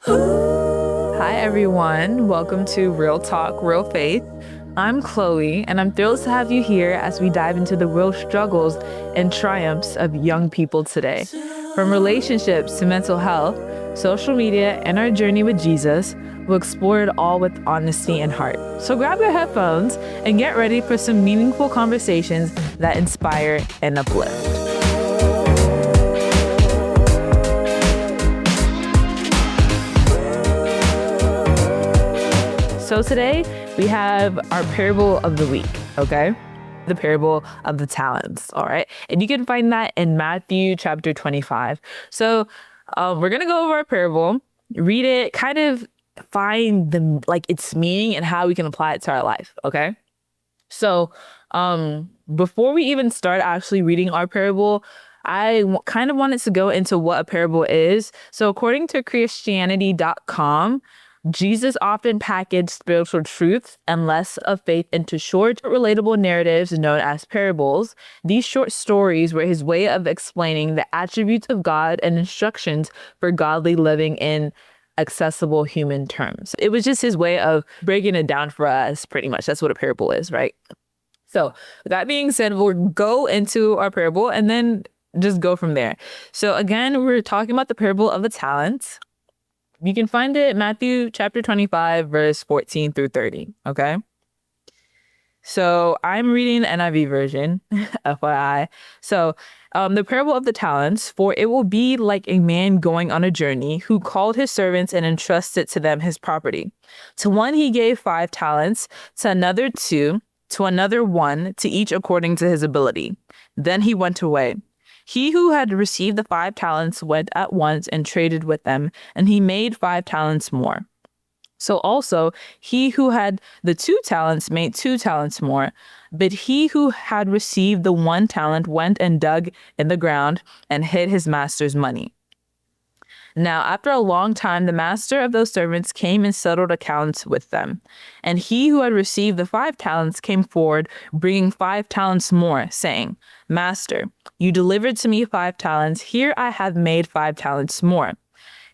Hi, everyone. Welcome to Real Talk, Real Faith. I'm Chloe, and I'm thrilled to have you here as we dive into the real struggles and triumphs of young people today. From relationships to mental health, social media, and our journey with Jesus, we'll explore it all with honesty and heart. So grab your headphones and get ready for some meaningful conversations that inspire and uplift. So today we have our parable of the week, okay? The parable of the talents, all right? And you can find that in Matthew chapter 25. So we're gonna go over our parable, read it, kind of find its meaning and how we can apply it to our life, okay? So before we even start actually reading our parable, I kind of wanted to go into what a parable is. So according to Christianity.com, Jesus often packaged spiritual truths and less of faith into short, relatable narratives known as parables. These short stories were his way of explaining the attributes of God and instructions for godly living in accessible human terms. It was just his way of breaking it down for us, pretty much. That's what a parable is, right? So with that being said, we'll go into our parable and then just go from there. So again, we're talking about the parable of the talents. You can find it in Matthew chapter 25, verse 14 through 30, okay? So I'm reading the NIV version, FYI. So the parable of the talents, for it will be like a man going on a journey who called his servants and entrusted to them his property. To one he gave 5 talents, to another 2, to another 1, to each according to his ability. Then he went away. He who had received the 5 talents went at once and traded with them, and he made 5 talents more. So also, he who had the 2 talents made 2 talents more. But he who had received the 1 talent went and dug in the ground and hid his master's money. Now, after a long time, the master of those servants came and settled accounts with them. And he who had received the 5 talents came forward, bringing 5 talents more, saying, Master, you delivered to me 5 talents. Here I have made 5 talents more.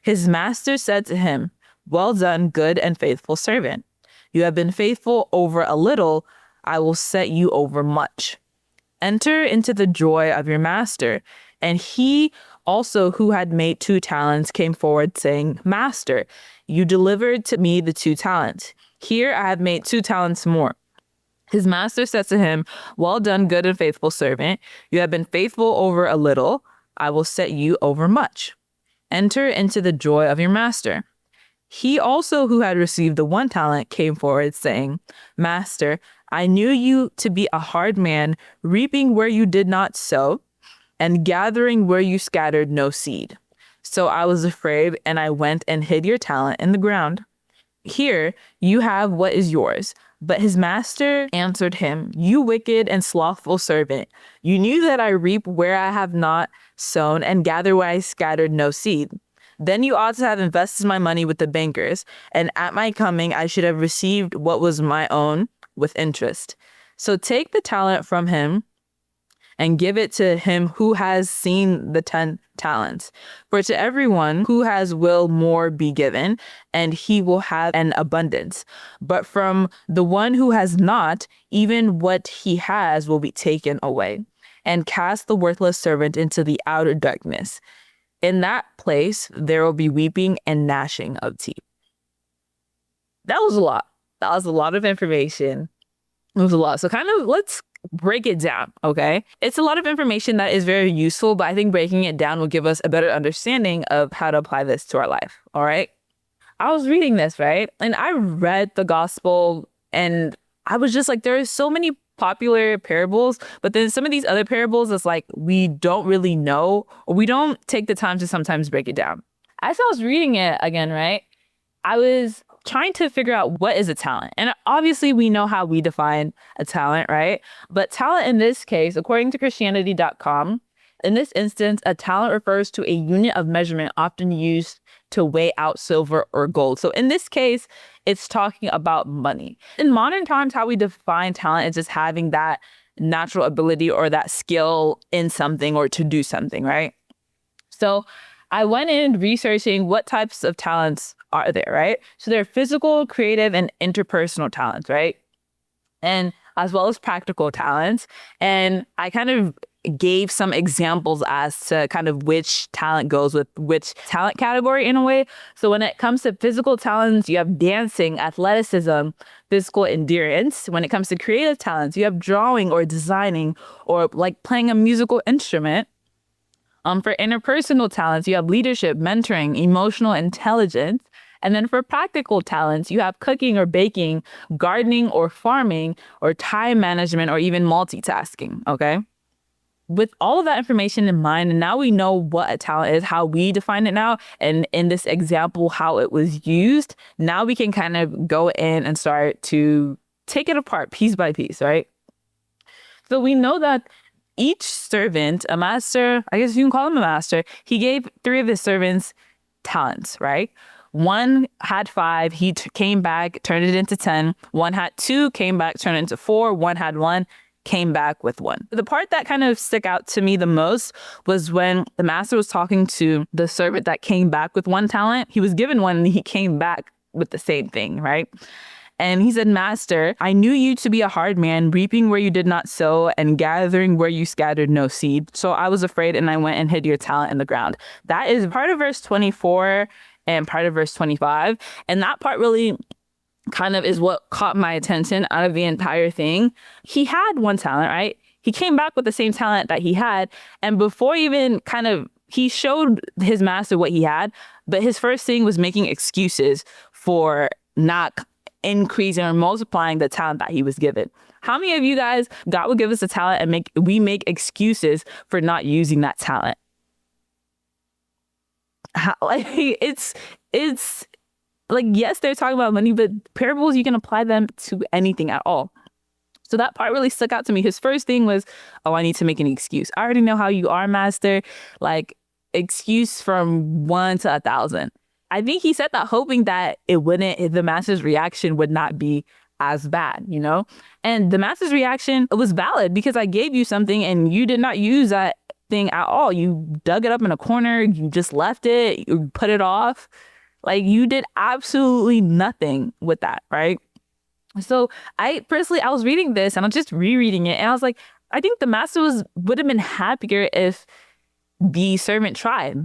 His master said to him, Well done, good and faithful servant. You have been faithful over a little. I will set you over much. Enter into the joy of your master. And he also who had made 2 talents came forward saying, Master, you delivered to me the 2 talents. Here I have made 2 talents more. His master said to him, Well done, good and faithful servant. You have been faithful over a little. I will set you over much. Enter into the joy of your master. He also who had received the 1 talent came forward saying, Master, I knew you to be a hard man, reaping where you did not sow, and gathering where you scattered no seed. So I was afraid, and I went and hid your talent in the ground. Here you have what is yours. But his master answered him, You wicked and slothful servant. You knew that I reap where I have not sown, and gather where I scattered no seed. Then you ought to have invested my money with the bankers, and at my coming I should have received what was my own with interest. So take the talent from him and give it to him who has seen the 10 talents. For to everyone who has will more be given, and he will have an abundance. But from the one who has not, even what he has will be taken away. And cast the worthless servant into the outer darkness. In that place, there will be weeping and gnashing of teeth. That was a lot. That was a lot of information. It was a lot. So let's break it down, okay? It's a lot of information that is very useful, but I think breaking it down will give us a better understanding of how to apply this to our life, all right? I was reading this, right? And I read the gospel and I was just like, there are so many popular parables, but then some of these other parables, it's like we don't really know, or we don't take the time to sometimes break it down. As I was reading it again, right, I was trying to figure out what is a talent. And obviously we know how we define a talent, right? But talent in this case, according to Christianity.com, in this instance, a talent refers to a unit of measurement often used to weigh out silver or gold. So in this case, it's talking about money. In modern times, how we define talent is just having that natural ability or that skill in something or to do something, right? So I went in researching what types of talents are there, right? So there are physical, creative, and interpersonal talents, right? And as well as practical talents. And I kind of gave some examples as to kind of which talent goes with which talent category in a way. So when it comes to physical talents, you have dancing, athleticism, physical endurance. When it comes to creative talents, you have drawing or designing or like playing a musical instrument. For interpersonal talents, you have leadership, mentoring, emotional intelligence. And then for practical talents, you have cooking or baking, gardening or farming, or time management, or even multitasking, okay? With all of that information in mind, and now we know what a talent is, how we define it now, and in this example, how it was used, now we can kind of go in and start to take it apart piece by piece, right? So we know that each servant, a master, I guess you can call him a master, he gave 3 of his servants talents, right? One had 5, he came back, turned it into 10. One had 2, came back, turned it into 4. One had 1, came back with 1. The part that kind of stuck out to me the most was when the master was talking to the servant that came back with 1 talent. He was given 1 and he came back with the same thing, right? And he said, "Master, I knew you to be a hard man, reaping where you did not sow and gathering where you scattered no seed. So I was afraid and I went and hid your talent in the ground." That is part of verse 24 and part of verse 25. And that part really kind of is what caught my attention out of the entire thing. He had 1 talent, right? He came back with the same talent that he had. And before even kind of, he showed his master what he had, but his first thing was making excuses for not increasing or multiplying the talent that he was given. How many of you guys, God will give us a talent and we make excuses for not using that talent? Like it's like, yes, they're talking about money, but parables, you can apply them to anything at all. So that part really stuck out to me. His first thing was, "Oh, I need to make an excuse. I already know how you are, master." Like, excuse from 1 to 1,000. I think he said that hoping that the master's reaction would not be as bad, you know? And the master's reaction was valid because I gave you something and you did not use that thing at all. You dug it up in a corner. You just left it. You put it off. Like, you did absolutely nothing with that, right? So I was reading this and I'm just rereading it. And I was like, I think the master would have been happier if the servant tried.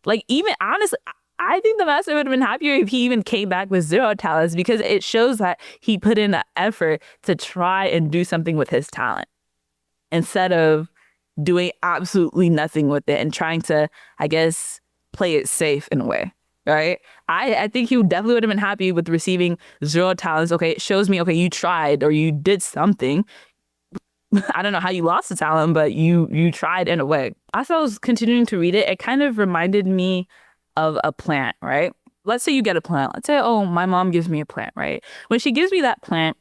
Like, even honestly, I think the master would have been happier if he even came back with 0 talents, because it shows that he put in the effort to try and do something with his talent instead of doing absolutely nothing with it and trying to, I guess, play it safe in a way, right? I think he definitely would have been happy with receiving 0 talents. Okay, it shows me, okay, you tried or you did something. I don't know how you lost the talent, but you tried in a way. As I was continuing to read it, it kind of reminded me of a plant, right? Let's say you get a plant. Let's say, oh, my mom gives me a plant, right? When she gives me that plant,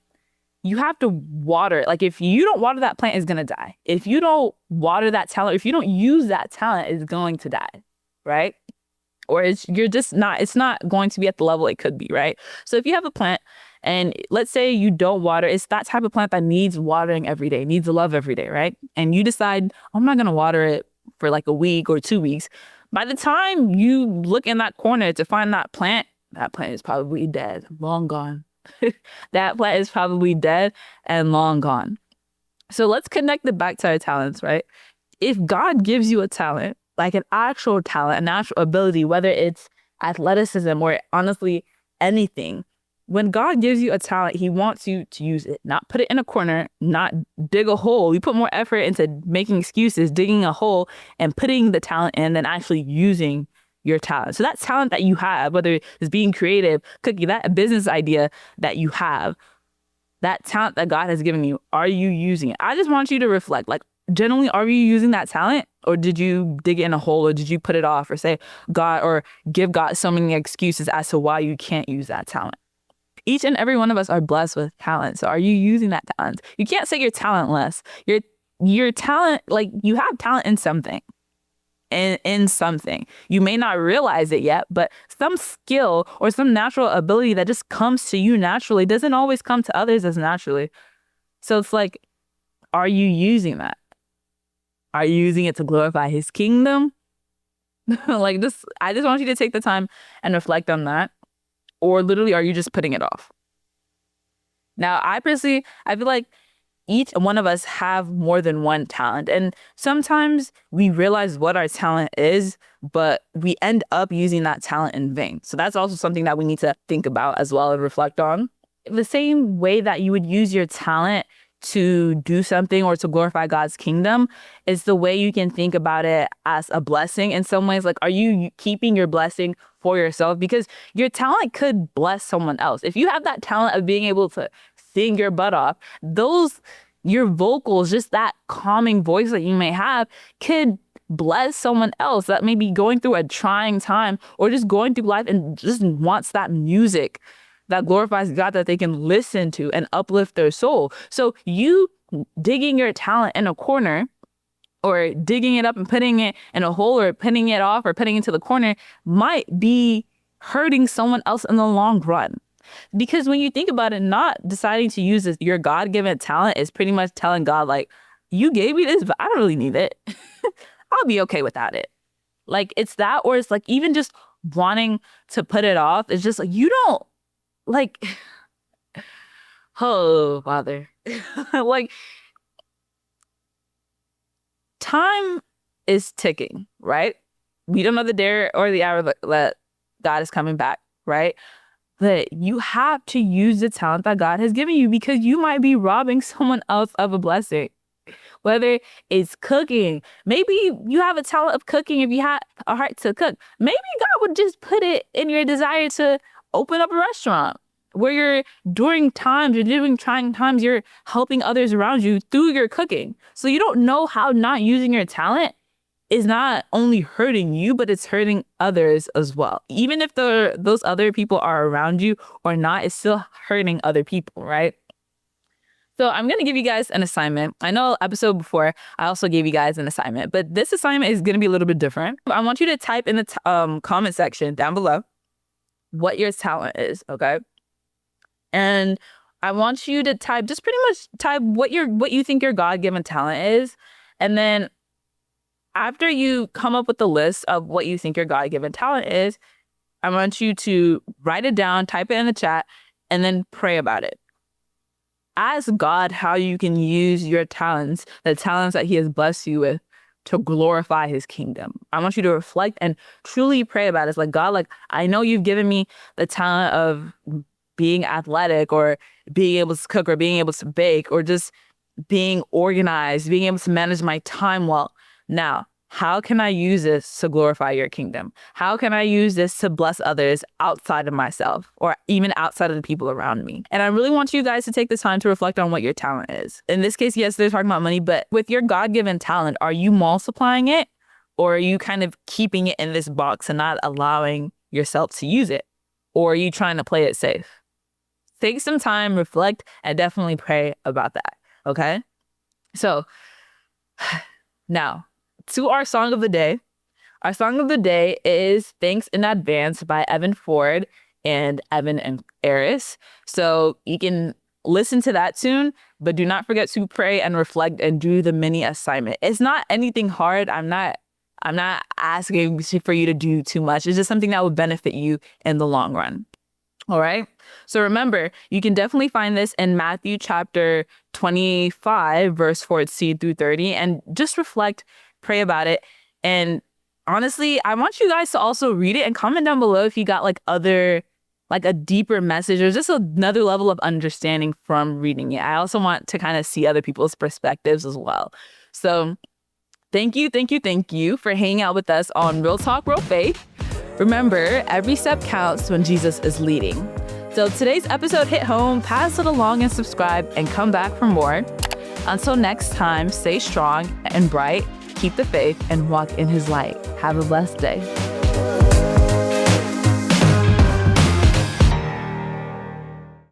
you have to water it. Like, if you don't water that plant, it's going to die. If you don't water that talent, if you don't use that talent, it's going to die, right? Or it's not going to be at the level it could be, right? So if you have a plant and let's say you don't water, it's that type of plant that needs watering every day, needs love every day, right? And you decide, I'm not going to water it for like a week or 2 weeks. By the time you look in that corner to find that plant is probably dead, long gone. That plant is probably dead and long gone. So let's connect it back to our talents, right? If God gives you a talent, like an actual talent, an actual ability, whether it's athleticism or honestly anything, when God gives you a talent, he wants you to use it, not put it in a corner, not dig a hole. You put more effort into making excuses, digging a hole and putting the talent in than actually using your talent. So that talent that you have, whether it's being creative, cooking, that business idea that you have, that talent that God has given you, are you using it? I just want you to reflect, like, generally, are you using that talent, or did you dig it in a hole, or did you put it off, or say God, or give God so many excuses as to why you can't use that talent? Each and every one of us are blessed with talent. So are you using that talent? You can't say you're talentless. Your talent, like, you have talent in something. In something. You may not realize it yet, but some skill or some natural ability that just comes to you naturally doesn't always come to others as naturally. So it's like, are you using that? Are you using it to glorify his kingdom? Like this, I just want you to take the time and reflect on that. Or literally, are you just putting it off? Now, I feel like each one of us have more than one talent. And sometimes we realize what our talent is, but we end up using that talent in vain. So that's also something that we need to think about as well and reflect on. The same way that you would use your talent to do something or to glorify God's kingdom is the way you can think about it as a blessing in some ways. Like, are you keeping your blessing for yourself? Because your talent could bless someone else. If you have that talent of being able to sing your butt off, your vocals, just that calming voice that you may have, could bless someone else that may be going through a trying time or just going through life and just wants that music that glorifies God that they can listen to and uplift their soul. So you digging your talent in a corner or digging it up and putting it in a hole or putting it off or putting it to the corner might be hurting someone else in the long run. Because when you think about it, not deciding to use your God-given talent is pretty much telling God, like, you gave me this, but I don't really need it. I'll be okay without it. Like, it's that, or it's like even just wanting to put it off. It's just like, you don't, like, oh, Father. Like, time is ticking, right? We don't know the day or the hour that God is coming back, right? But you have to use the talent that God has given you because you might be robbing someone else of a blessing. Whether it's cooking, maybe you have a talent of cooking if you have a heart to cook. Maybe God would just put it in your desire to open up a restaurant where you're during trying times, you're helping others around you through your cooking. So you don't know how not using your talent is not only hurting you, but it's hurting others as well. Even if those other people are around you or not, it's still hurting other people, right? So I'm going to give you guys an assignment. I know episode before, I also gave you guys an assignment, but this assignment is going to be a little bit different. I want you to type in the comment section down below what your talent is, okay? And I want you to just pretty much type what you think your God-given talent is. And then after you come up with the list of what you think your God-given talent is, I want you to write it down, type it in the chat, and then pray about it. Ask God how you can use your talents, the talents that he has blessed you with, to glorify his kingdom. I want you to reflect and truly pray about it. It's like, God, like, I know you've given me the talent of being athletic or being able to cook or being able to bake or just being organized, being able to manage my time well. Now, how can I use this to glorify your kingdom? How can I use this to bless others outside of myself or even outside of the people around me? And I really want you guys to take the time to reflect on what your talent is. In this case, yes, they're talking about money, but with your God-given talent, are you multiplying it or are you kind of keeping it in this box and not allowing yourself to use it? Or are you trying to play it safe? Take some time, reflect, and definitely pray about that, okay? So now, to our song of the day. Our song of the day is Thanks in Advance by Evan Ford and Evan and Eris. So you can listen to that tune, but do not forget to pray and reflect and do the mini assignment. It's not anything hard. I'm not asking for you to do too much. It's just something that will benefit you in the long run. All right. So remember, you can definitely find this in Matthew chapter 25, verse 14 through 30, and just reflect, pray about it. And honestly, I want you guys to also read it and comment down below if you got like a deeper message or just another level of understanding from reading it. I also want to kind of see other people's perspectives as well. So thank you for hanging out with us on Real Talk, Real Faith. Remember, every step counts when Jesus is leading. So today's episode hit home, pass it along and subscribe and come back for more. Until next time, stay strong and bright, keep the faith and walk in his light. Have a blessed day.